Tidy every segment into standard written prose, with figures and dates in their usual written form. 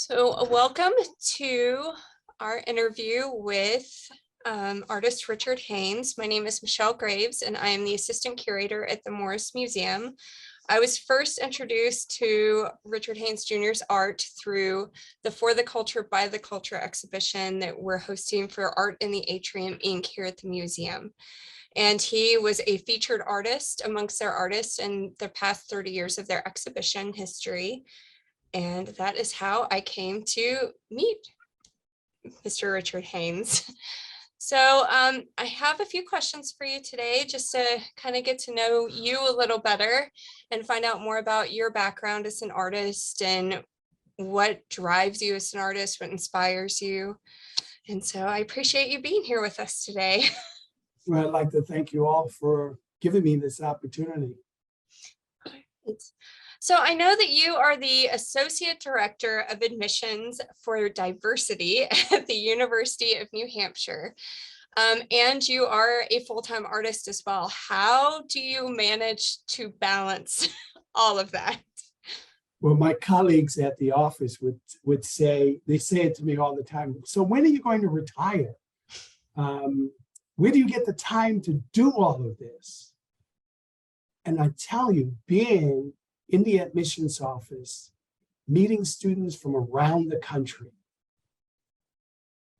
So welcome to our interview with artist Richard Haynes. My name is Michelle Graves, and I am the assistant curator at the Morris Museum. I was first introduced to Richard Haynes Jr.'s art through the For the Culture, By the Culture exhibition that we're hosting for Art in the Atrium, Inc. here at the museum. And he was a featured artist amongst their artists in the past 30 years of their exhibition history. And that is how I came to meet Mr. Richard Haynes. So I have a few questions for you today, just to kind of get to know you a little better and find out more about your background as an artist and what drives you as an artist, what inspires you. And so I appreciate you being here with us today. Well, I'd like to thank you all for giving me this opportunity. So I know that you are the Associate Director of Admissions for Diversity at the University of New Hampshire, and you are a full-time artist as well. How do you manage to balance all of that? Well, my colleagues at the office would say, they say it to me all the time, so when are you going to retire? Where do you get the time to do all of this? And I tell you, being in the admissions office, meeting students from around the country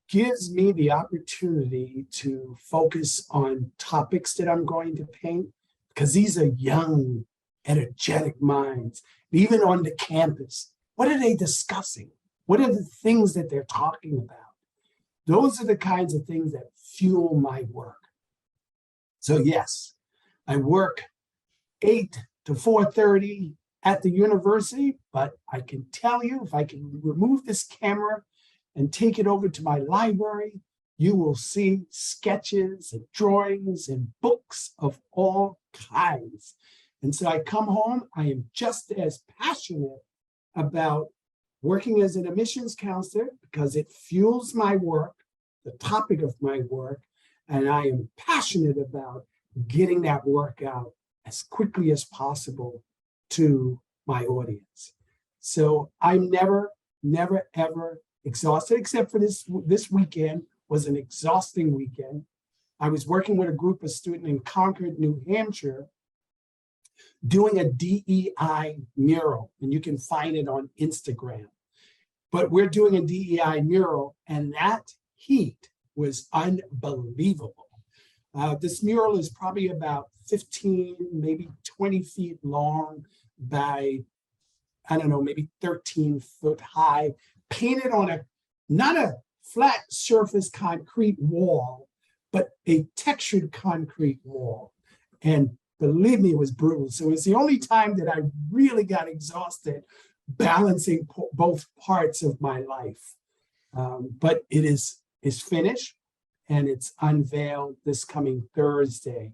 gives me the opportunity to focus on topics that I'm going to paint, because these are young, energetic minds. Even on the campus, what are they discussing? What are the things that they're talking about? Those are the kinds of things that fuel my work. So yes, I work 8 to 4:30 at the university, but I can tell you, if I can remove this camera and take it over to my library, you will see sketches and drawings and books of all kinds. And so I come home, I am just as passionate about working as an admissions counselor because it fuels my work, the topic of my work, and I am passionate about getting that work out as quickly as possible to my audience. So I'm never, ever exhausted, except for this weekend was an exhausting weekend. I was working with a group of students in Concord, New Hampshire, doing a DEI mural, and you can find it on Instagram. But we're doing a DEI mural, and that heat was unbelievable. This mural is probably about 15, maybe 20 feet long by, I don't know, maybe 13 foot high, painted on not a flat surface concrete wall, but a textured concrete wall. And believe me, it was brutal. So it's the only time that I really got exhausted balancing both parts of my life. But it is finished, and it's unveiled this coming Thursday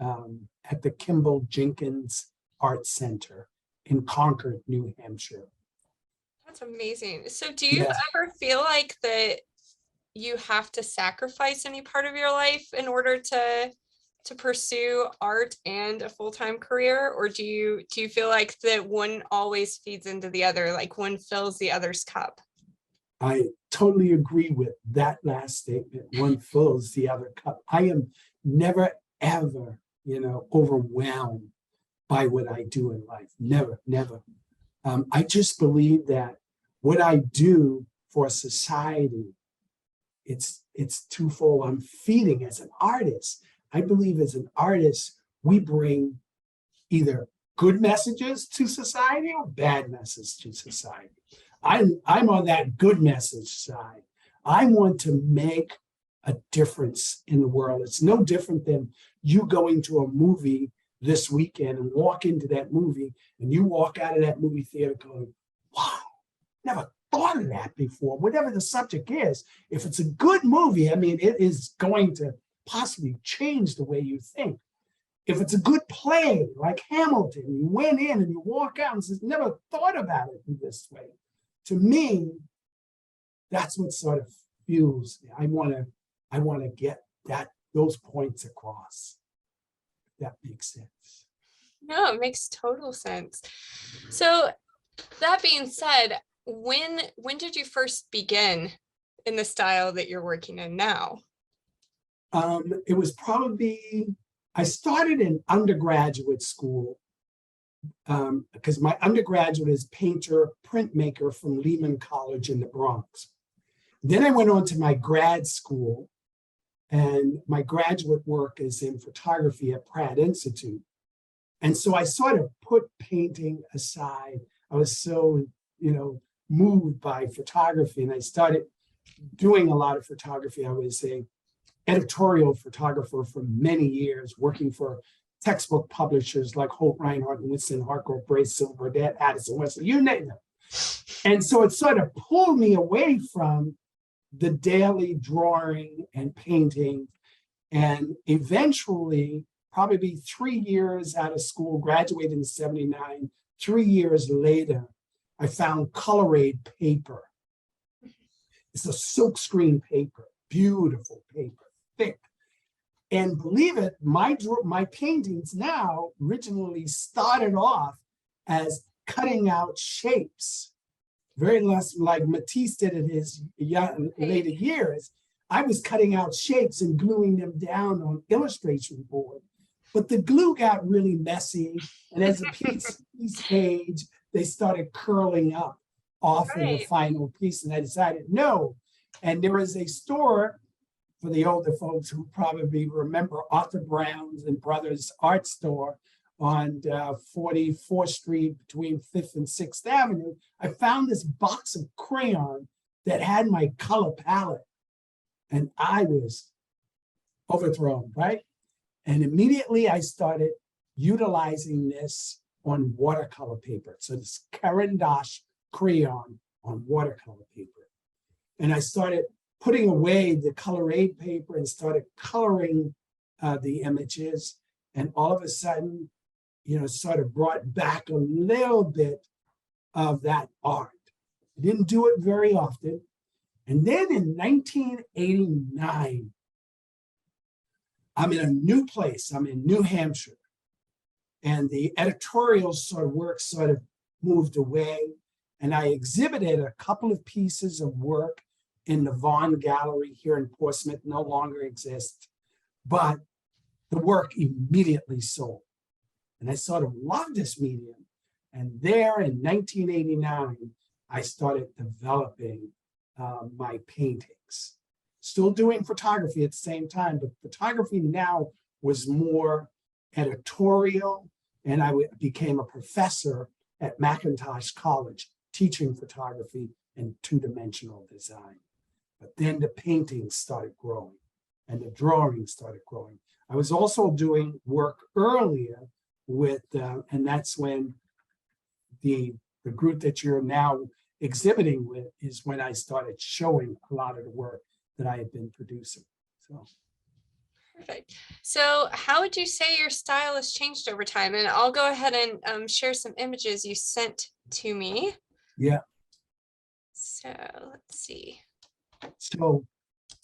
at the Kimball Jenkins Art Center in Concord, New Hampshire. That's amazing. So do you ever feel like that you have to sacrifice any part of your life in order to pursue art and a full-time career, or do you feel like that one always feeds into the other, like one fills the other's cup? I totally agree with that last statement. One fills the other cup. I am never, ever, overwhelmed by what I do in life. Never, never. I just believe that what I do for society, it's twofold. I'm feeding as an artist. I believe as an artist, we bring either good messages to society or bad messages to society. I'm on that good message side. I want to make a difference in the world. It's no different than you going to a movie this weekend and walk into that movie and you walk out of that movie theater going, wow, never thought of that before. Whatever the subject is, if it's a good movie, I mean, it is going to possibly change the way you think. If it's a good play like Hamilton, you went in and you walk out and says, never thought about it in this way. To me, that's what sort of fuels me. I want to get those points across. If that makes sense. No, it makes total sense. So that being said, when did you first begin in the style that you're working in now? It was probably, I started in undergraduate school because my undergraduate is painter, printmaker from Lehman College in the Bronx. Then I went on to my grad school, and my graduate work is in photography at Pratt Institute. And so I sort of put painting aside. I was so, moved by photography, and I started doing a lot of photography. I was a editorial photographer for many years, working for textbook publishers like Holt Reinhardt, Winston Harcourt, Brace, Silver, Addison, Wesley, you name them. And so it sort of pulled me away from the daily drawing and painting. And eventually, probably 3 years out of school, graduated in '79, 3 years later, I found color aid paper. It's a silkscreen paper, beautiful paper, thick. And believe it, my paintings now originally started off as cutting out shapes, very less like Matisse did in his later years. I was cutting out shapes and gluing them down on illustration board. But the glue got really messy. And as the piece aged, they started curling up off of the final piece. And I decided, no. And there was a store for the older folks who probably remember Arthur Brown's and Brothers Art Store on 44th Street between 5th and 6th Avenue. I found this box of crayon that had my color palette. And I was overthrown, right? And immediately I started utilizing this on watercolor paper. So this Caran d'Ache crayon on watercolor paper. And I started putting away the color aid paper and started coloring the images. And all of a sudden, sort of brought back a little bit of that art. I didn't do it very often. And then in 1989, I'm in a new place. I'm in New Hampshire. And the editorial work sort of moved away. And I exhibited a couple of pieces of work in the Vaughan Gallery here in Portsmouth, no longer exists. But the work immediately sold. And I sort of loved this medium. And there in 1989, I started developing my paintings. Still doing photography at the same time, but photography now was more editorial. And I became a professor at McIntosh College, teaching photography and two-dimensional design. But then the paintings started growing and the drawings started growing. I was also doing work earlier with, and that's when the group that you're now exhibiting with is when I started showing a lot of the work that I had been producing. So. Perfect. So how would you say your style has changed over time? And I'll go ahead and share some images you sent to me. Yeah. So let's see. So,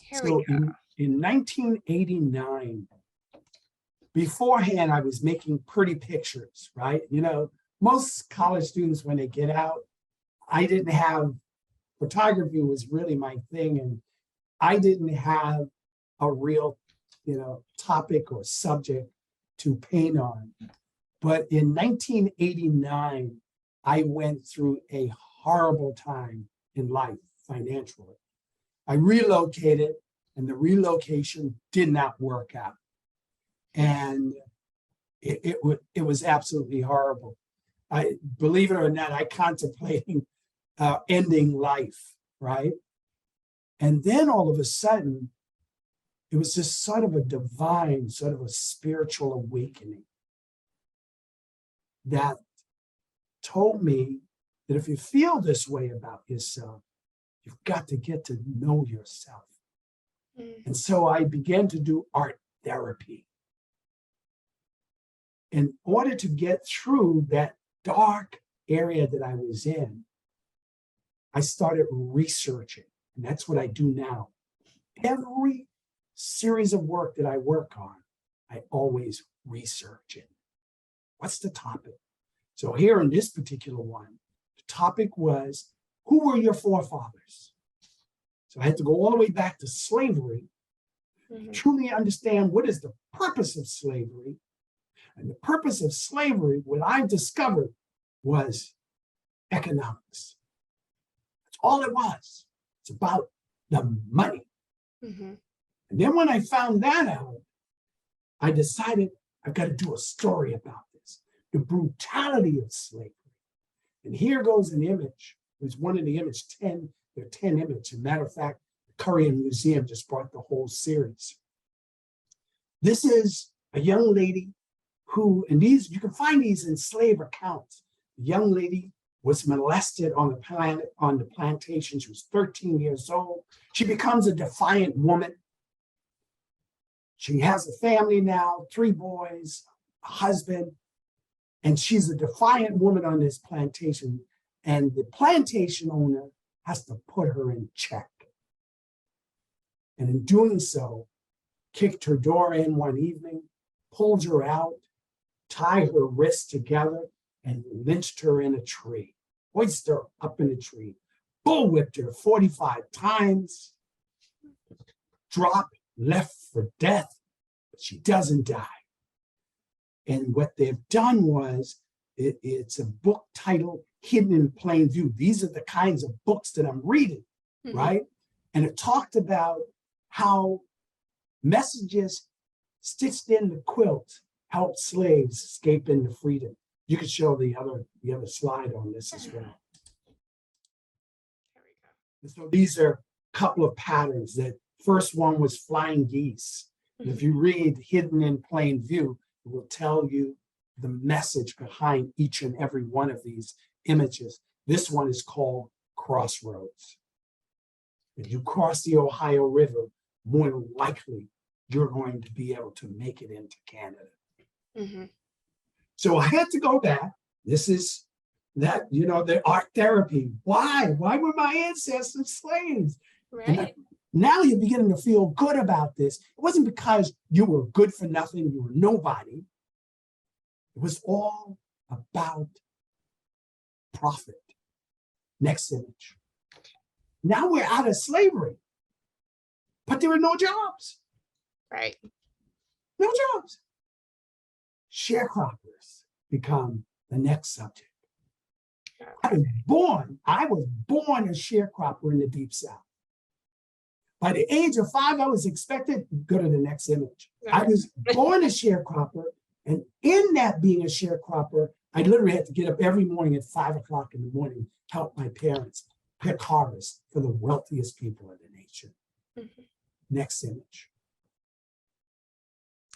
Here we go. In 1989, beforehand, I was making pretty pictures, right? Most college students, when they get out, I didn't have, photography was really my thing. And I didn't have a real, topic or subject to paint on. But in 1989, I went through a horrible time in life financially. I relocated and the relocation did not work out. And it was absolutely horrible. I believe it or not, I contemplating ending life, right? And then all of a sudden, it was just sort of a divine, sort of a spiritual awakening that told me that if you feel this way about yourself, you've got to get to know yourself. And so I began to do art therapy. In order to get through that dark area that I was in, I started researching. And that's what I do now. Every series of work that I work on, I always research it. What's the topic? So here in this particular one, the topic was who were your forefathers? So I had to go all the way back to slavery to truly understand what is the purpose of slavery. And the purpose of slavery, what I discovered, was economics. That's all it was. It's about the money. And then when I found that out, I decided I've got to do a story about this, the brutality of slavery. And here goes an image. There's one in the image, 10, there are 10 images. As a matter of fact, the Korean Museum just brought the whole series. This is a young lady who, and these, you can find these in slave accounts. The young lady was molested on the plantation. She was 13 years old. She becomes a defiant woman. She has a family now, 3 boys, a husband, and she's a defiant woman on this plantation. And the plantation owner has to put her in check. And in doing so, kicked her door in one evening, pulled her out, tied her wrists together, and lynched her in a tree, hoisted her up in a tree, bullwhipped her 45 times, dropped, left for death, but she doesn't die. And what they've done was, it's a book titled Hidden in Plain View. These are the kinds of books that I'm reading, right? And it talked about how messages stitched in the quilt helped slaves escape into freedom. You could show the other slide on this as well. There we go. And so these are a couple of patterns. That first one was flying geese. And if you read Hidden in Plain View, it will tell you the message behind each and every one of these images. This one is called Crossroads. If you cross the Ohio River, more than likely you're going to be able to make it into Canada. So I had to go back. This is that, the art therapy. Why? Why were my ancestors slaves? Right. Now you're beginning to feel good about this. It wasn't because you were good for nothing, you were nobody. It was all about profit. Next image. Now we're out of slavery, but there are no jobs. Right. No jobs. Sharecroppers become the next subject. I was born a sharecropper in the Deep South. By the age of 5, I was expected, go to the next image. I was born a sharecropper, and in that being a sharecropper, I literally had to get up every morning at 5 o'clock in the morning, help my parents pick harvest for the wealthiest people in the nation. Next image.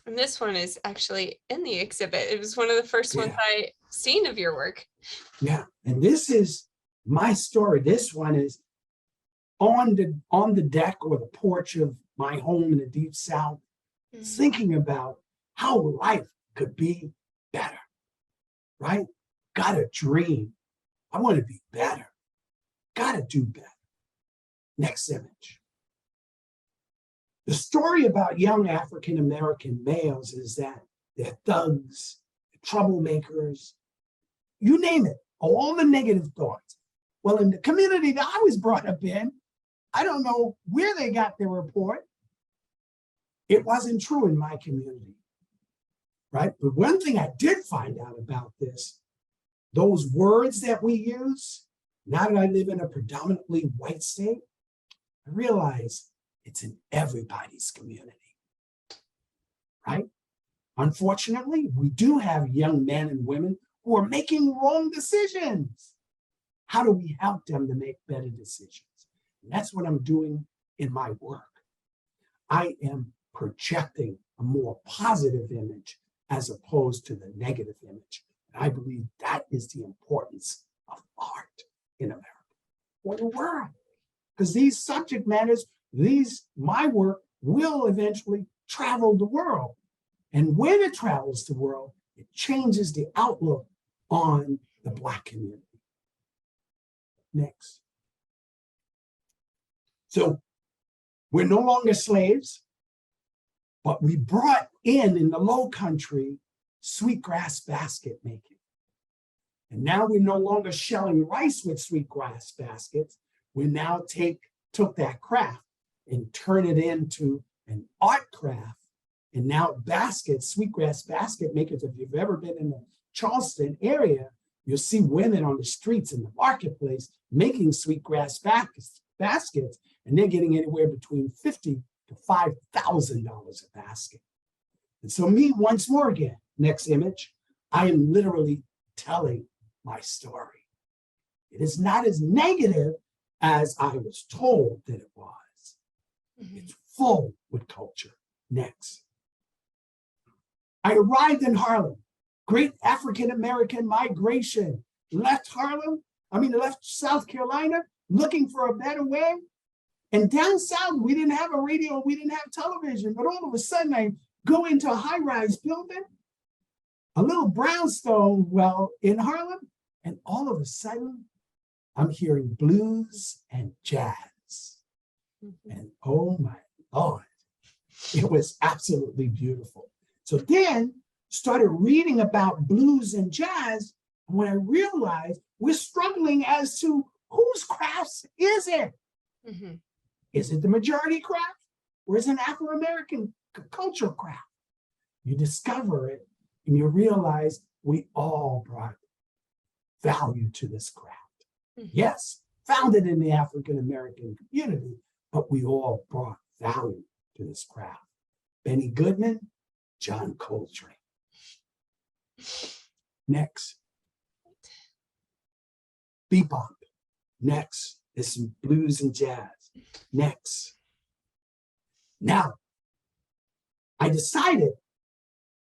And this one is actually in the exhibit. It was one of the first ones I seen of your work. Yeah, and this is my story. This one is on the deck or the porch of my home in the Deep South, thinking about how life could be better, right? Got a dream. I want to be better. Got to do better. Next image. The story about young African-American males is that they're thugs, troublemakers, you name it, all the negative thoughts. Well, in the community that I was brought up in, I don't know where they got their report. It wasn't true in my community, right? But one thing I did find out about this, those words that we use, now that I live in a predominantly white state, I realize it's in everybody's community, right? Unfortunately, we do have young men and women who are making wrong decisions. How do we help them to make better decisions? And that's what I'm doing in my work. I am projecting a more positive image as opposed to the negative image. And I believe that is the importance of art in America or the world. Because these subject matters, my work will eventually travel the world. And when it travels the world, it changes the outlook on the Black community. Next. So we're no longer slaves, but we brought in the Low Country sweetgrass basket making. And now we're no longer shelling rice with sweetgrass baskets. We now took that craft and turn it into an art craft. And now baskets, sweetgrass basket makers, if you've ever been in the Charleston area, you'll see women on the streets in the marketplace making sweetgrass baskets, and they're getting anywhere between $50,000 to $5,000 a basket. And so me, once more again, next image, I am literally telling my story. It is not as negative as I was told that it was. It's full with culture. Next. I arrived in Harlem. Great African-American migration. Left South Carolina, looking for a better way. And down south, we didn't have a radio, we didn't have television, but all of a sudden I go into a high-rise building, a little brownstone well in Harlem, and all of a sudden, I'm hearing blues and jazz. And oh my Lord, it was absolutely beautiful. So then started reading about blues and jazz. And when I realized we're struggling as to whose crafts is it? Is it the majority craft or is it an Afro-American cultural craft? You discover it and you realize we all brought value to this craft. Yes, founded in the African-American community, but we all brought value to this craft. Benny Goodman, John Coltrane. Next. Bebop. Next is some blues and jazz. Next. Now, I decided,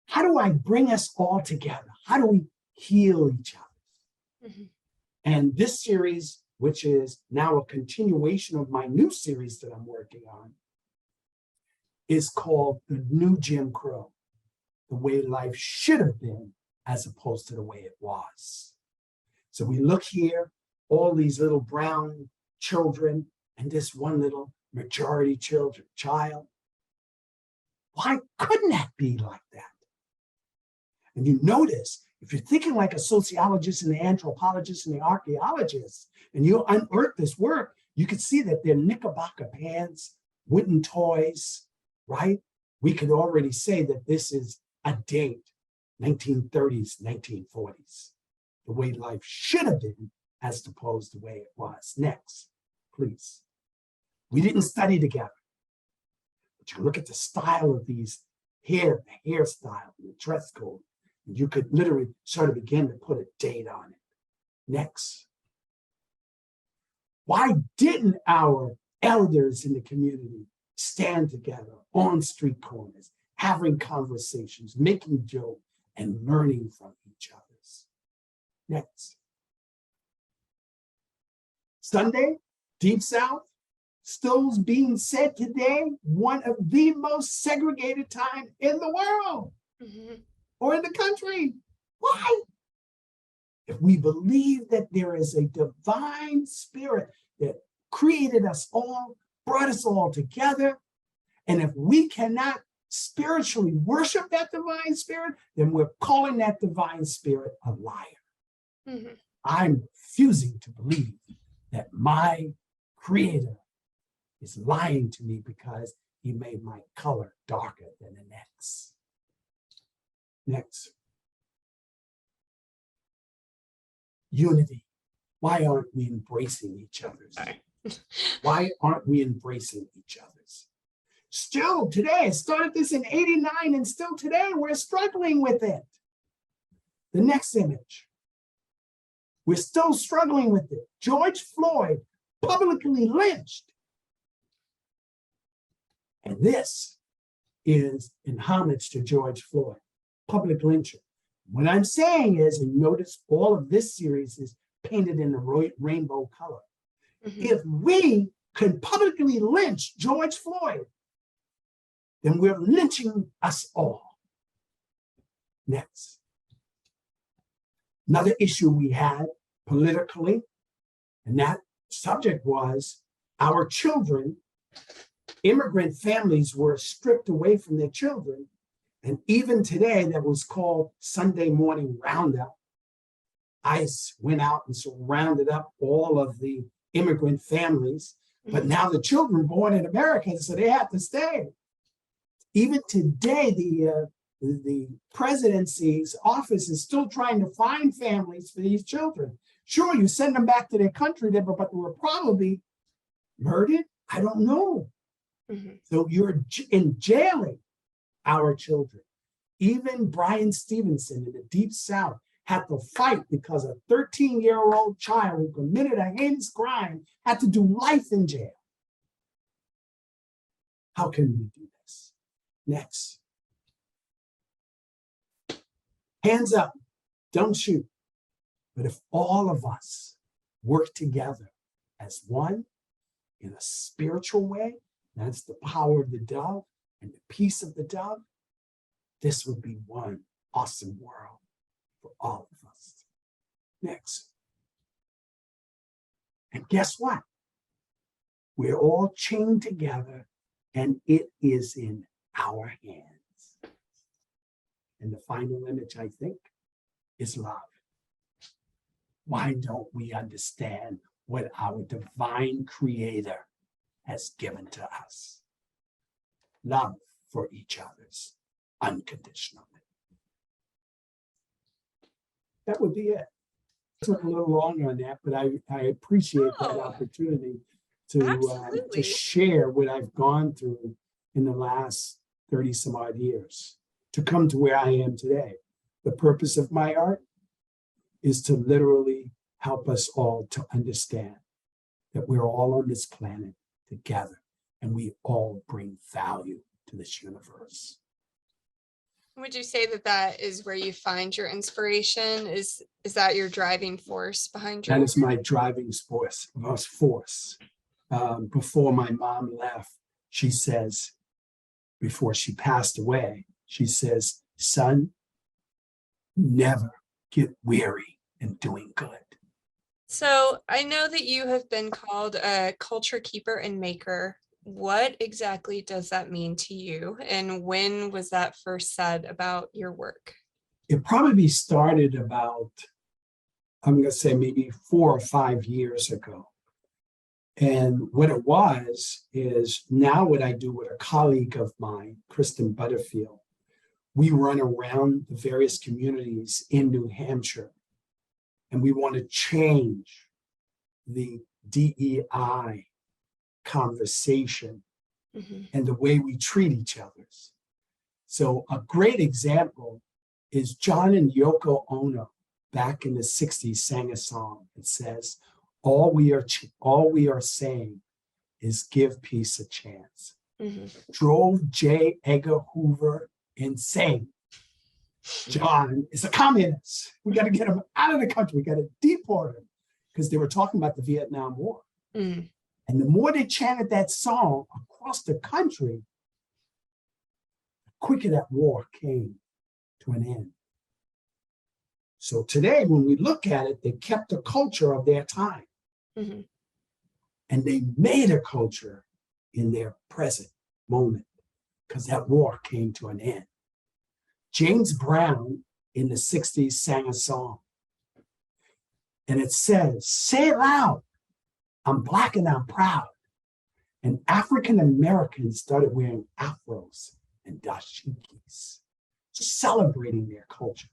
how do I bring us all together? How do we heal each other? And this series, which is now a continuation of my new series that I'm working on, is called The New Jim Crow, the way life should have been as opposed to the way it was. So we look here, all these little brown children and this one little majority child. Why couldn't that be like that? And you notice, if you're thinking like a sociologist and the anthropologist and the archaeologist, and you unearth this work, you can see that they're knickerbocker pants, wooden toys, right? We could already say that this is a date, 1930s, 1940s, the way life should have been as opposed to the way it was. Next, please. We didn't study together, but you look at the style of these hair, the hairstyle, the dress code, and you could literally sort of begin to put a date on it. Next. Why didn't our elders in the community stand together on street corners, having conversations, making jokes, and learning from each other? Next. Sunday, Deep South, still being said today, one of the most segregated time in the world or in the country. Why? If we believe that there is a divine spirit that created us all, brought us all together, and if we cannot spiritually worship that divine spirit, then we're calling that divine spirit a liar. I'm refusing to believe that my creator is lying to me because he made my color darker than the next. Next. Unity. Why aren't we embracing each other's? Why aren't we embracing each other's? Still today, I started this in '89 and still today we're struggling with it. The next image. We're still struggling with it. George Floyd publicly lynched. And this is in homage to George Floyd, public lynching. What I'm saying is, and notice all of this series is painted in the rainbow color. If we could publicly lynch George Floyd, then we're lynching us all. Next. Another issue we had politically, and that subject was our children, immigrant families were stripped away from their children. And even today, that was called Sunday morning roundup. ICE went out and surrounded up all of the immigrant families, but now the children born in America, so they have to stay. Even today, the presidency's office is still trying to find families for these children. Sure, you send them back to their country, but they were probably murdered. I don't know. So you're in jailing our children. Even Brian Stevenson in the Deep South had to fight because a 13-year-old child who committed a heinous crime had to do life in jail. How can we do this? Next. Hands up, don't shoot. But if all of us work together as one in a spiritual way, that's the power of the dove and the peace of the dove, this would be one awesome world for all of us. Next. And guess what? We're all chained together and it is in our hands. And the final image, I think, is love. Why don't we understand what our divine creator has given to us? Love for each other's unconditionally. That would be it. It took a little longer on that, but I appreciate that opportunity to share what I've gone through in the last 30 some odd years to come to where I am today. The purpose of my art is to literally help us all to understand that we're all on this planet together and we all bring value to this universe. Would you say that that is where you find your inspiration? Is that your driving force behind your That is my driving force. Before my mom left, she says, before she passed away, she says, son, never get weary in doing good. So I know that you have been called a culture keeper and maker. What exactly does that mean to you? And when was that first said about your work? It probably started about, I'm going to say maybe 4 or 5 years ago. And what it was is now what I do with a colleague of mine, Kristen Butterfield, we run around the various communities in New Hampshire and we want to change the DEI conversation and the way we treat each other. So a great example is John and Yoko Ono back in the 60s sang a song that says, all we are saying is give peace a chance. Drove J. Edgar Hoover insane. John is a communist. We got to get him out of the country. We got to deport him because they were talking about the Vietnam War. And the more they chanted that song across the country, the quicker that war came to an end. So today, when we look at it, they kept the culture of their time. And they made a culture in their present moment because that war came to an end. James Brown in the 60s sang a song. And it says, say it loud, I'm Black and I'm proud. And African Americans started wearing afros and dashikis, celebrating their culture.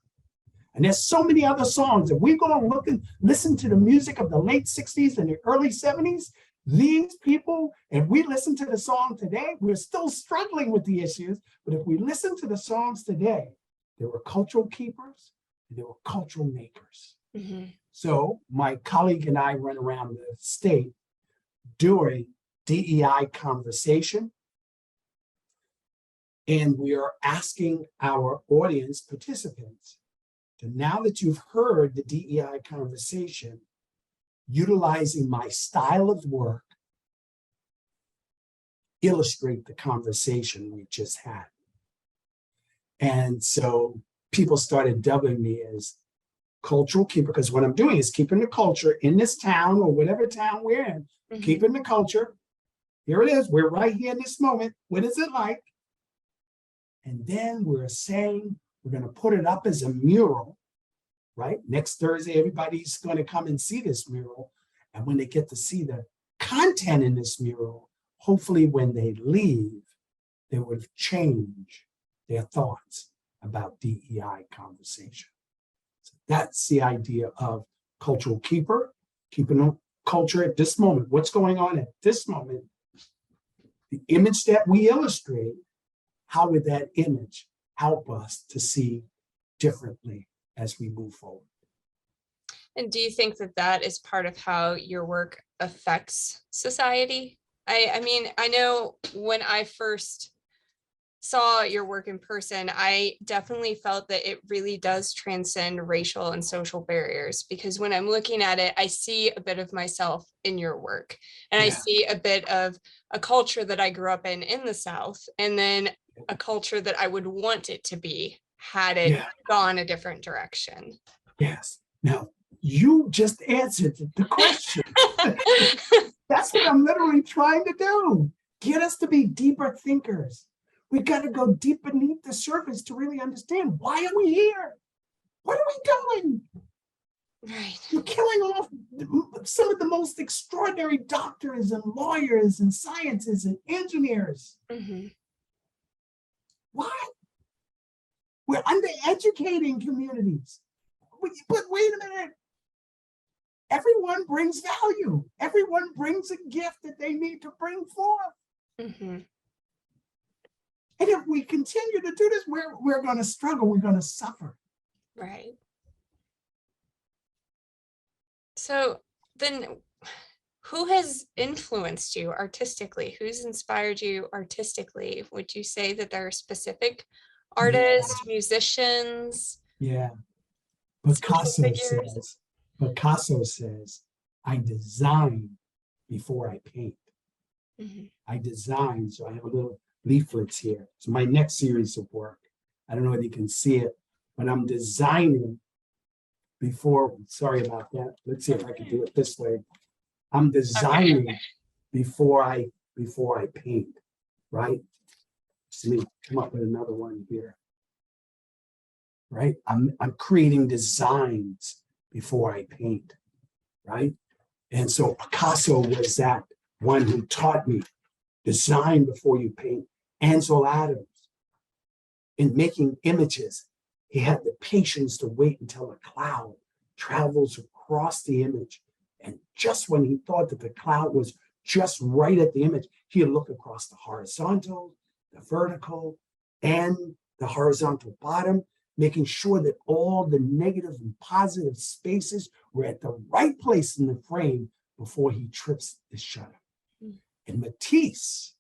And there's so many other songs. If we go and look and listen to the music of the late 60s and the early 70s, these people, if we listen to the song today, we're still struggling with the issues. But if we listen to the songs today, there were cultural keepers and there were cultural makers. So my colleague and I run around the state doing DEI conversation. And we are asking our audience participants to, now that you've heard the DEI conversation, utilizing my style of work, illustrate the conversation we just had. And so people started dubbing me as cultural keeper, because what I'm doing is keeping the culture in this town or whatever town we're in, keeping the culture. Here it is. We're right here in this moment. What is it like? And then we're saying we're going to put it up as a mural right? Next Thursday, everybody's going to come and see this mural. And when they get to see the content in this mural, hopefully when they leave, they would change their thoughts about DEI conversation. So that's the idea of cultural keeper, keeping a culture at this moment. What's going on at this moment? The image that we illustrate, how would that image help us to see differently as we move forward? And do you think that that is part of how your work affects society? I mean, I know when I first saw your work in person, I definitely felt that it really does transcend racial and social barriers, because when I'm looking at it, I see a bit of myself in your work, and I see a bit of a culture that I grew up in the South, and then a culture that I would want it to be had it gone a different direction. Yes. Now, you just answered the question. That's what I'm literally trying to do. Get us to be deeper thinkers. We got to go deep beneath the surface to really understand, why are we here? What are we doing? Right. You're killing off some of the most extraordinary doctors and lawyers and scientists and engineers. Mm-hmm. Why? We're undereducating communities. But wait a minute. Everyone brings value. Everyone brings a gift that they need to bring forth. Mm-hmm. And if we continue to do this, we're going to struggle. We're going to suffer. Right. So then, who has influenced you artistically? Who's inspired you artistically? Would you say that there are specific artists, musicians? Yeah. Picasso says, I design before I paint. Mm-hmm. I design, so I have a little leaflets here. So my next series of work, I don't know if you can see it, but I'm designing before, sorry about that. Let's see if I can do it this way. I'm designing before I paint, right? So let me come up with another one here. Right? I'm creating designs before I paint, right? And so Picasso was that one who taught me design before you paint. Ansel Adams, in making images, he had the patience to wait until a cloud travels across the image. And just when he thought that the cloud was just right at the image, he'd look across the horizontal, the vertical, and the horizontal bottom, making sure that all the negative and positive spaces were at the right place in the frame before he trips the shutter. And Matisse,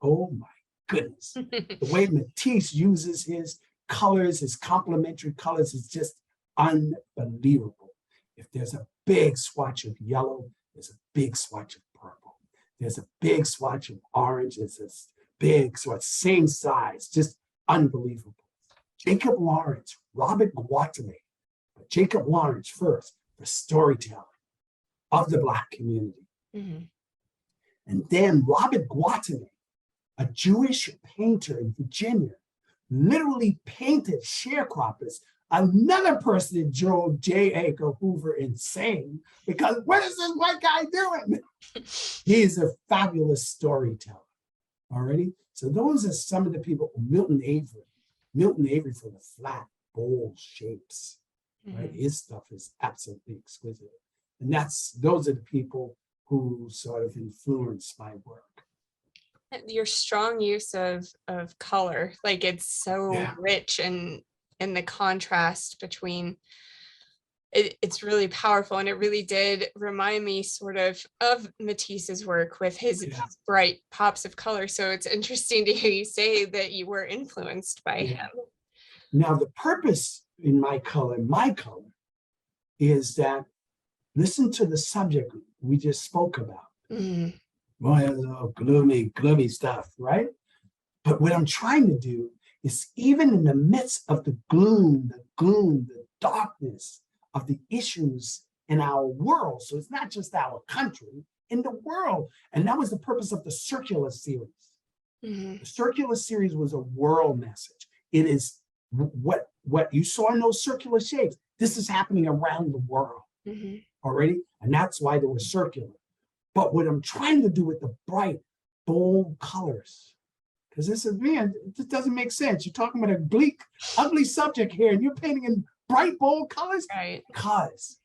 oh my goodness, the way Matisse uses his colors, his complementary colors, is just unbelievable. If there's a big swatch of yellow, there's a big swatch of purple. There's a big swatch of orange, there's a big swatch, same size, just unbelievable. Jacob Lawrence, Robert Guattemain, but Jacob Lawrence first for storytelling of the Black community. Mm-hmm. And then Robert Guattemain, a Jewish painter in Virginia, literally painted sharecroppers, another person that drove J. Edgar Hoover insane, because what is this white guy doing? He is a fabulous storyteller. Already? So those are some of the people. Milton Avery for the flat, bold shapes. Right? Mm-hmm. His stuff is absolutely exquisite. And those are the people who sort of influenced my work. Your strong use of color, like it's so rich, and the contrast between it's really powerful, and it really did remind me sort of Matisse's work with his bright pops of color. So it's interesting to hear you say that you were influenced by him. Now the purpose in my color is that, listen to the subject we just spoke about. Mm. Well, gloomy stuff, right? But what I'm trying to do is, even in the midst of the gloom, the darkness of the issues in our world, so it's not just our country, in the world. And that was the purpose of the Circular series. Mm-hmm. The Circular series was a world message. It is what you saw in those circular shapes. This is happening around the world Mhm. already. And that's why they were circular. But what I'm trying to do with the bright, bold colors, because this is, man, it doesn't make sense. You're talking about a bleak, ugly subject here, and you're painting in bright, bold colors. Right. Because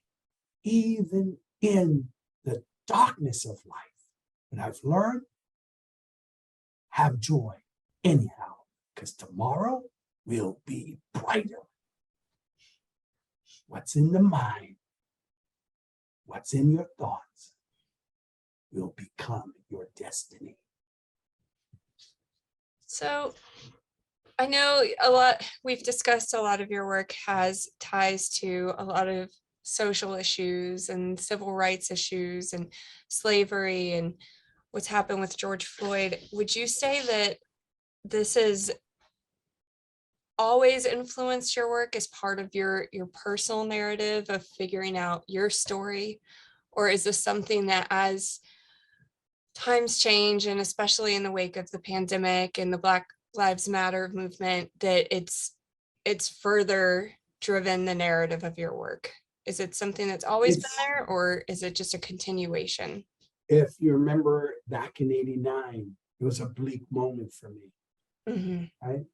even in the darkness of life, what I've learned, have joy anyhow, because tomorrow will be brighter. What's in the mind, what's in your thoughts, will become your destiny. So I know a lot, we've discussed a lot of your work has ties to a lot of social issues and civil rights issues and slavery and what's happened with George Floyd. Would you say that this has always influenced your work as part of your personal narrative of figuring out your story? Or is this something that as times change, and especially in the wake of the pandemic and the Black Lives Matter movement, that it's further driven the narrative of your work? Is it something that's always been there, or is it just a continuation? If you remember back in '89, it was a bleak moment for me, Mhm. right?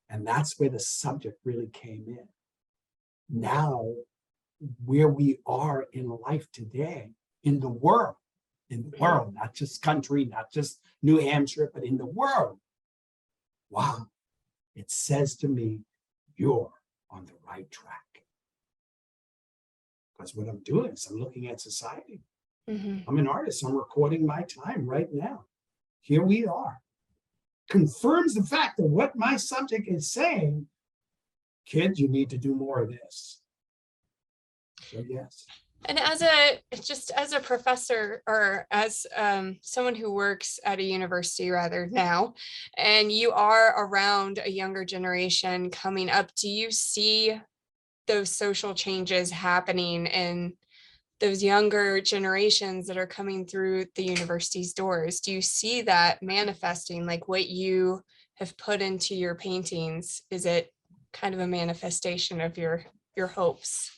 And that's where the subject really came in. Now, where we are in life today, in the world, not just country, not just New Hampshire, but in the world. Wow, it says to me, you're on the right track. Because what I'm doing is I'm looking at society. Mhm. I'm an artist. I'm recording my time right now. Here we are. Confirms the fact that what my subject is saying, kids, you need to do more of this. So yes. And just as a professor, or as someone who works at a university rather now, and you are around a younger generation coming up, do you see those social changes happening in those younger generations that are coming through the university's doors? Do you see that manifesting, like what you have put into your paintings? Is it kind of a manifestation of your hopes?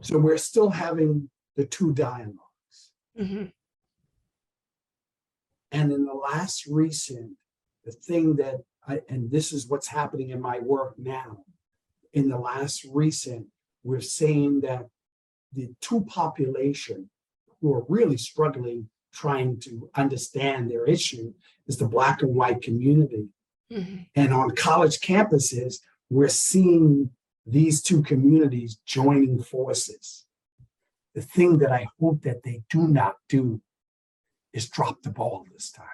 So we're still having the two dialogues. Mhm. And in the last recent, the thing that and this is what's happening in my work now, in the last recent, we're saying that the two population who are really struggling, trying to understand their issue, is the Black and white community. Mhm. And on college campuses, we're seeing these two communities joining forces. The thing that I hope that they do not do is drop the ball this time,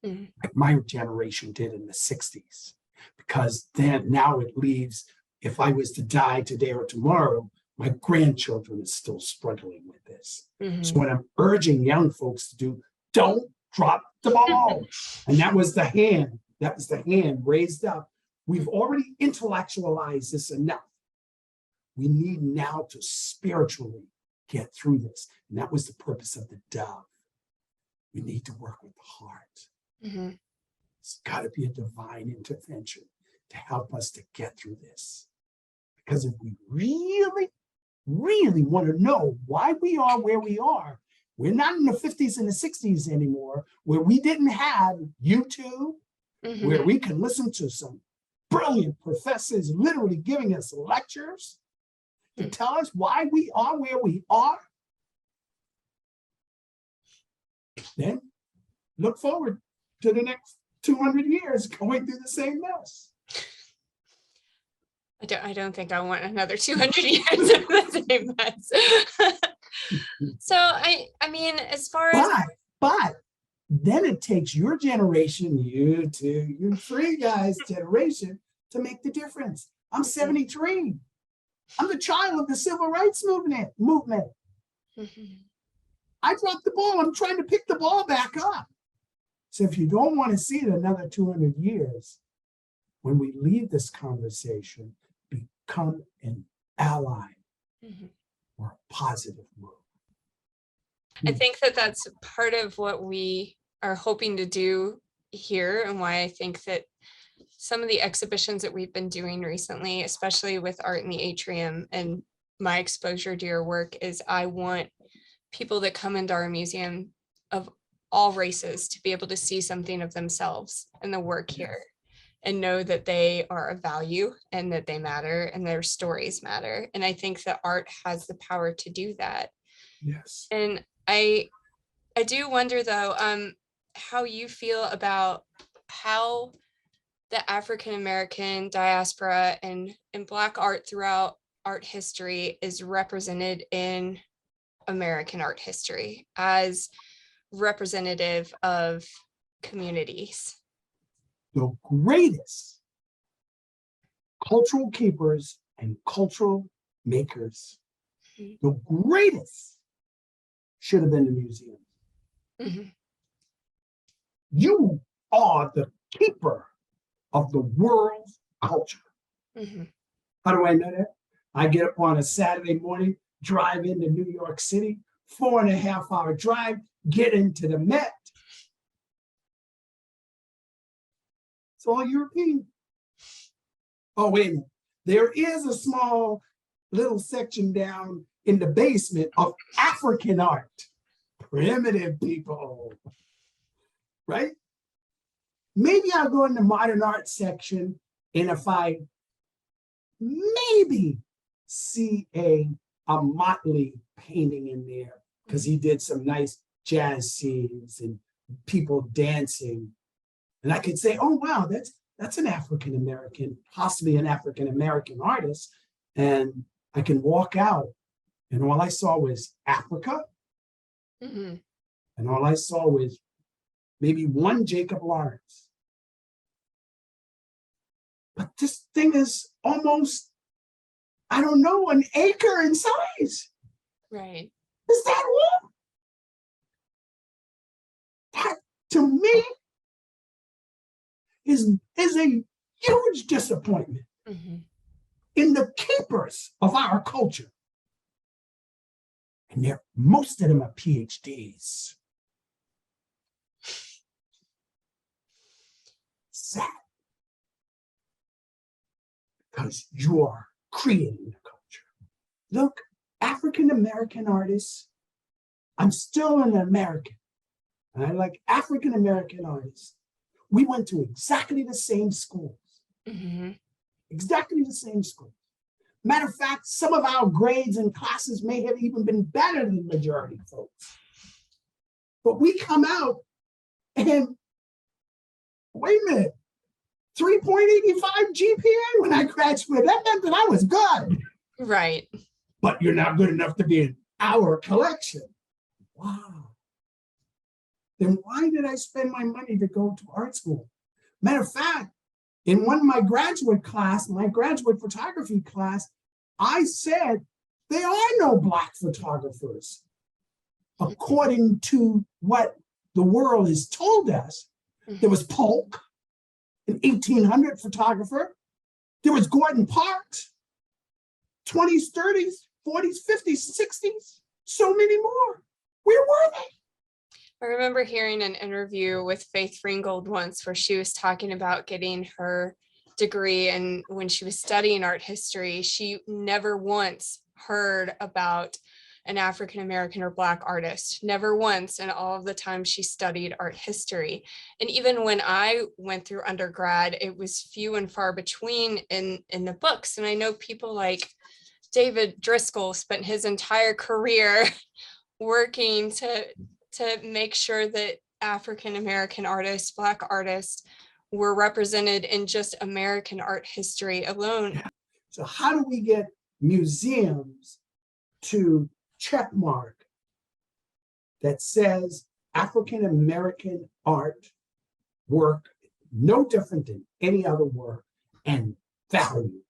Mhm. like my generation did in the 60s. Because then now it leaves, if I was to die today or tomorrow, my grandchildren are still struggling with this. So Mhm. what I'm urging young folks to do, don't drop the ball. And that was the hand raised up. We've already intellectualized this enough. We need now to spiritually get through this. And that was the purpose of the dove. We need to work with the heart. Mhm. It's got to be a divine intervention to help us to get through this. Because if we really, really want to know why we are where we are, we're not in the 50s and the 60s anymore, where we didn't have YouTube, where Mhm. we can listen to some brilliant professors literally giving us lectures to tell us why we are where we are. Then look forward to the next 200 years going through the same mess. I don't think I want another 200 years of the same mess. So I mean, as far as But then it takes your generation, you two, you three guys generation to make the difference. I'm 73. I'm the child of the civil rights movement. Mhm. I dropped the ball. I'm trying to pick the ball back up. So if you don't want to see it another 200 years, when we leave this conversation, become an ally Mhm. or a positive move. I think that that's part of what we are hoping to do here, and why I think that some of the exhibitions that we've been doing recently, especially with Art in the Atrium and my exposure to your work is I want people that come into our museum of all races to be able to see something of themselves in the work here and know that they are of value and that they matter and their stories matter. And I think that art has the power to do that. Yes. And I do wonder though, how you feel about how the African American diaspora and Black art throughout art history is represented in American art history as representative of communities. The greatest cultural keepers and cultural makers, the greatest should have been the museum. Mhm. You are the keeper of the world's culture. Mhm. How do I know that? I get up on a Saturday morning, drive into New York City, 4.5-hour drive, get into the Met. It's all European. Oh, wait a minute. There is a small little section down in the basement of African art. Primitive people, right? Maybe I'll go in the modern art section, and if I maybe see a Motley painting in there, because he did some nice jazz scenes and people dancing. And I could say, oh, wow, that's an African-American, possibly an African-American artist. And I can walk out and all I saw was Africa. Mhm. And all I saw was maybe one Jacob Lawrence. But this thing is almost, I don't know, an acre in size. Right. Is that all? That, to me, is a huge disappointment Mhm. in the keepers of our culture. And most of them are PhDs. Sad. Because you are creating the culture. Look, African-American artists, I'm still an American, and I like African-American artists. We went to exactly the same schools. Mhm. Exactly the same school. Matter of fact, some of our grades and classes may have even been better than the majority folks. But we come out and, wait a minute, 3.85 GPA when I graduated. That meant that I was good. Right. But you're not good enough to be in our collection. Wow. Then why did I spend my money to go to art school? Matter of fact, in one of my graduate class, my graduate photography class, I said, there are no Black photographers. According to what the world has told us, there was Polk, an 1800 photographer. There was Gordon Parks, 20s, 30s, 40s, 50s, 60s, so many more. Where were they? I remember hearing an interview with Faith Ringgold once where she was talking about getting her degree, and when she was studying art history, she never once heard about an African American or Black artist, never once in all of the time she studied art history. And even when I went through undergrad, it was few and far between in the books. And I know people like David Driscoll spent his entire career working to make sure that African American artists, Black artists were represented in just American art history alone. So how do we get museums to checkmark that says African American art work no different than any other work and valued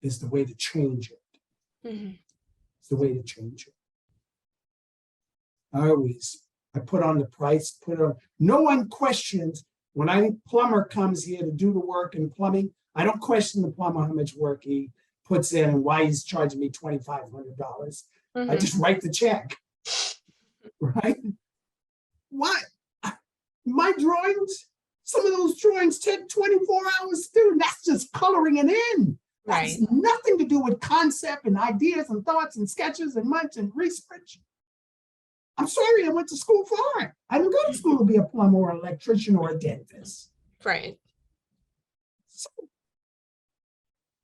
is the way to change it. Mm-hmm. It's the way to change it. I put on the price, no one questions when plumber comes here to do the work in plumbing. I don't question the plumber how much work he puts in and why he's charging me $2,500. Mm-hmm. I just write the check, right? What? My drawings, some of those drawings take 24 hours to do. That's just coloring it in. That's Right. nothing to do with concept and ideas and thoughts and sketches and much and research. I'm sorry, I went to school for art. I didn't go to school to be a plumber or an electrician or a dentist. Right. So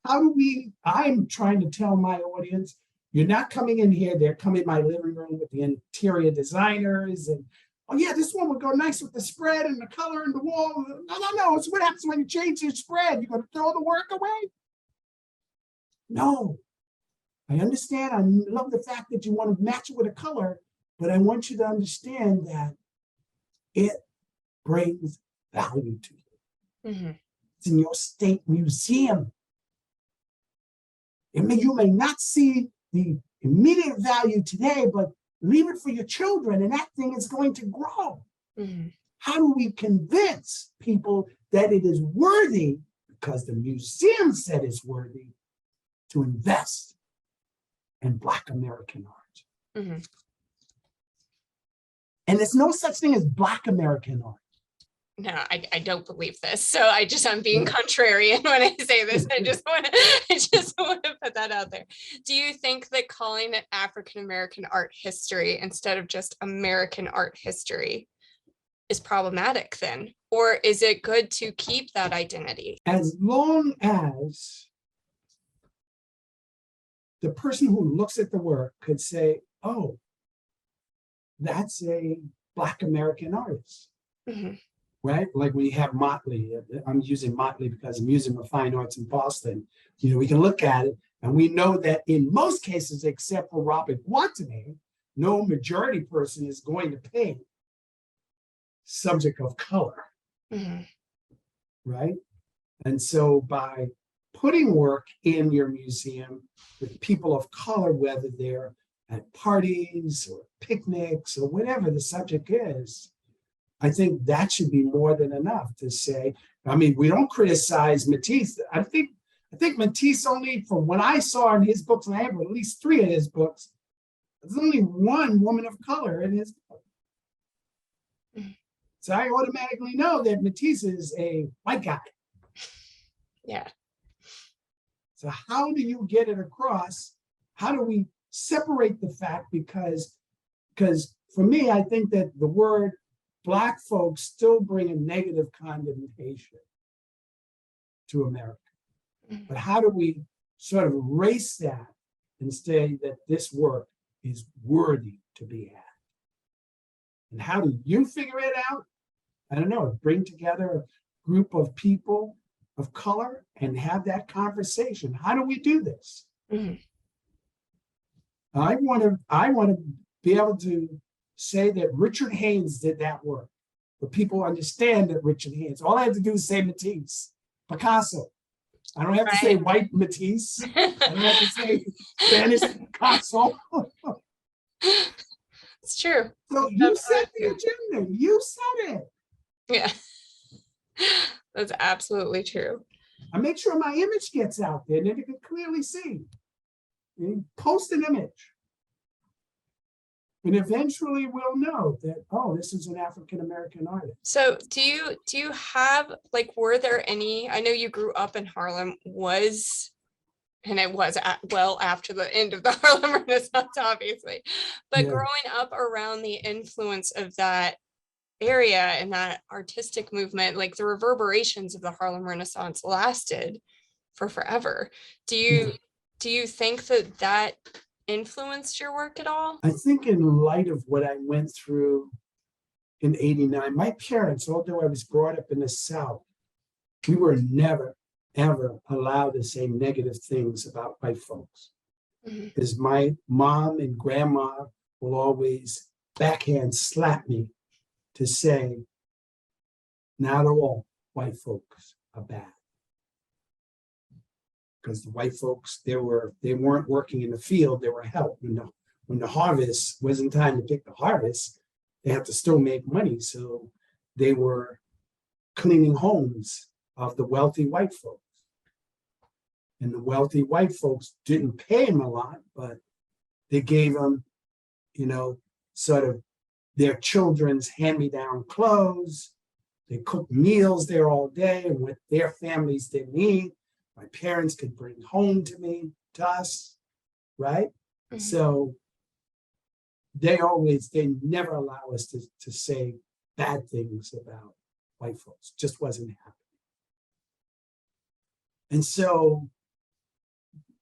how do I'm trying to tell my audience, you're not coming in here, they're coming in my living room with the interior designers and, oh yeah, this one would go nice with the spread and the color and the wall. No. It's what happens when you change your spread. You're gonna throw the work away? No. I understand. I love the fact that you want to match it with a color, but I want you to understand that it brings value to you. Mm-hmm. It's in your state museum. You may not see the immediate value today, but leave it for your children and that thing is going to grow. Mm-hmm. How do we convince people that it is worthy, because the museum said it's worthy, to invest in Black American art? Mm-hmm. And there's no such thing as Black American art. No, I don't believe this. So I'm being contrarian when I say this. I just want to put that out there. Do you think that calling it African American art history instead of just American art history is problematic then? Or is it good to keep that identity? As long as the person who looks at the work could say, oh, that's a Black American artist. Mm-hmm. Right? Like we have Motley. I'm using Motley because the Museum of Fine Arts in Boston, we can look at it and we know that in most cases, except for Robert Watanabe, no majority person is going to paint subject of color. Mm-hmm. Right? And so by putting work in your museum with people of color, whether they're at parties or picnics or whatever the subject is, I think that should be more than enough to say. I mean, we don't criticize Matisse. I think Matisse only, from what I saw in his books, and I have at least 3 of his books, there's only one woman of color in his book. So I automatically know that Matisse is a white guy. Yeah. So how do you get it across? How do we separate the fact? Because for me, I think that the word Black folks still bring a negative connotation to America. But how do we sort of erase that and say that this work is worthy to be had? And how do you figure it out? I don't know, bring together a group of people of color and have that conversation. How do we do this? Mm-hmm. I want to be able to say that Richard Haynes did that work, but people understand that Richard Haynes. All I have to do is say Matisse, Picasso. I don't have to say white Matisse. I don't have to say Spanish Picasso. It's true. So you set the agenda. You said it. Yeah, that's absolutely true. I make sure my image gets out there and then you can clearly see. You post an image. And eventually we'll know that, oh, this is an African-American artist. So do you have, were there any, I know you grew up in Harlem, and it was well after the end of the Harlem Renaissance, obviously, but growing up around the influence of that area and that artistic movement, the reverberations of the Harlem Renaissance lasted for forever. Do you think that influenced your work at all? I think in light of what I went through in '89, my parents, although I was brought up in the South, we were never, ever allowed to say negative things about white folks. Mm-hmm. Because my mom and grandma will always backhand slap me to say, not all white folks are bad. Because the white folks, they weren't working in the field, they were helped. When the harvest wasn't time to pick the harvest, they had to still make money. So they were cleaning homes of the wealthy white folks. And the wealthy white folks didn't pay them a lot, but they gave them, sort of their children's hand-me-down clothes. They cooked meals there all day and what their families didn't eat. my parents could bring home to us, right? Mhm. So they never allow us to say bad things about white folks. Just wasn't happening. And so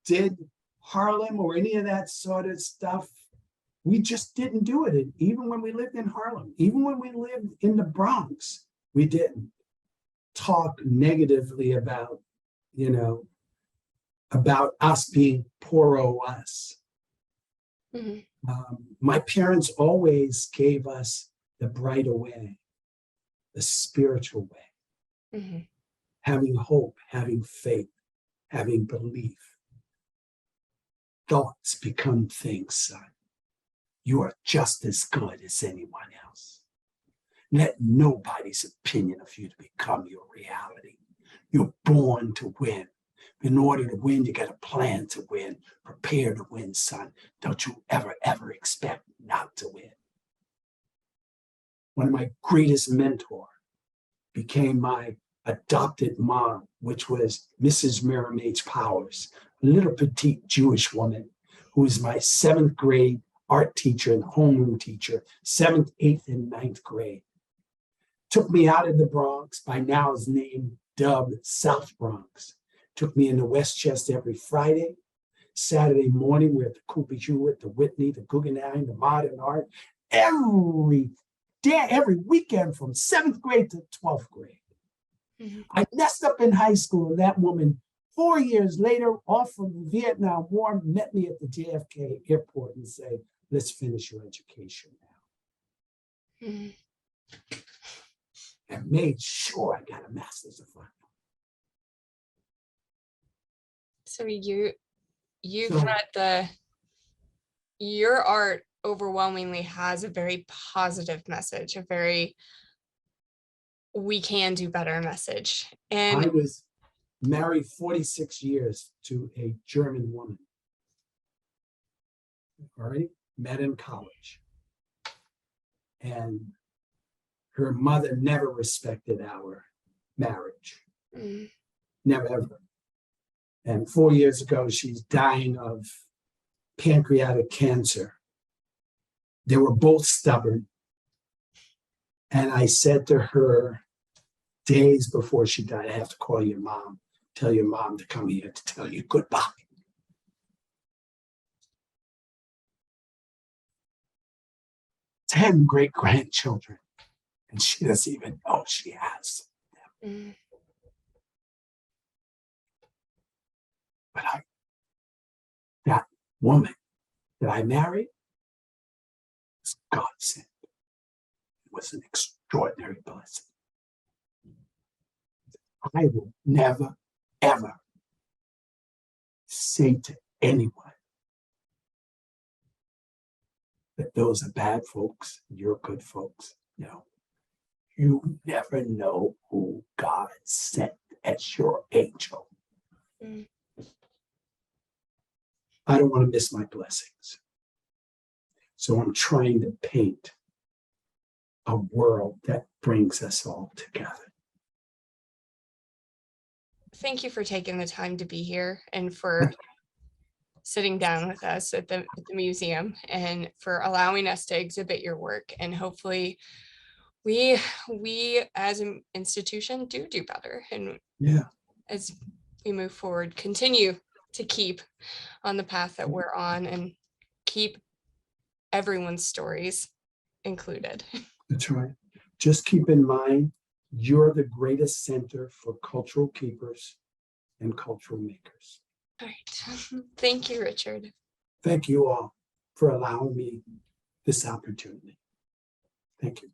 did Harlem or any of that sort of stuff, we just didn't do it. And even when we lived in Harlem, even when we lived in the Bronx, we didn't talk negatively about, about us being poro us. Mhm. My parents always gave us the brighter way, the spiritual way, Mhm. having hope, having faith, having belief. Thoughts become things, son. You are just as good as anyone else. Let nobody's opinion of you to become your reality. You're born to win. In order to win, you got to plan to win. Prepare to win, son. Don't you ever, ever expect not to win. One of my greatest mentors became my adopted mom, which was Mrs. Miriam H. Powers, a little petite Jewish woman who was my 7th grade art teacher and homeroom teacher, 7th, 8th, and 9th grade. Took me out of the Bronx, by now is named, dubbed South Bronx. Took me into Westchester every Friday. Saturday morning, we're at the Cooper Hewitt, the Whitney, the Guggenheim, the Modern Art. Every day, every weekend from 7th grade to 12th grade. Mhm. I messed up in high school, and that woman, 4 years later, off from the Vietnam War, met me at the JFK airport and said, let's finish your education now. Mhm. And made sure I got a master's of fine. So you've So- had your art overwhelmingly has a very positive message, a very we can do better message. I And was married 46 years to a German woman. All right, met in college. And her mother never respected our marriage. Mm. Never, ever. And 4 years ago, she's dying of pancreatic cancer. They were both stubborn. And I said to her days before she died, I have to call your mom, tell your mom to come here to tell you goodbye. 10 great-grandchildren, and she doesn't even know she has them. Mm. But that woman that I married was God sent. It was an extraordinary blessing. I will never, ever say to anyone that those are bad folks, you're good folks. No. You never know who God sent as your angel. Mm. I don't want to miss my blessings. So I'm trying to paint a world that brings us all together. Thank you for taking the time to be here and for sitting down with us at the museum and for allowing us to exhibit your work. And hopefully we as an institution do better. And Yeah. as we move forward, continue to keep on the path that we're on and keep everyone's stories included. That's right. Just keep in mind, you're the greatest center for cultural keepers and cultural makers. All right. Thank you, Richard. Thank you all for allowing me this opportunity. Thank you.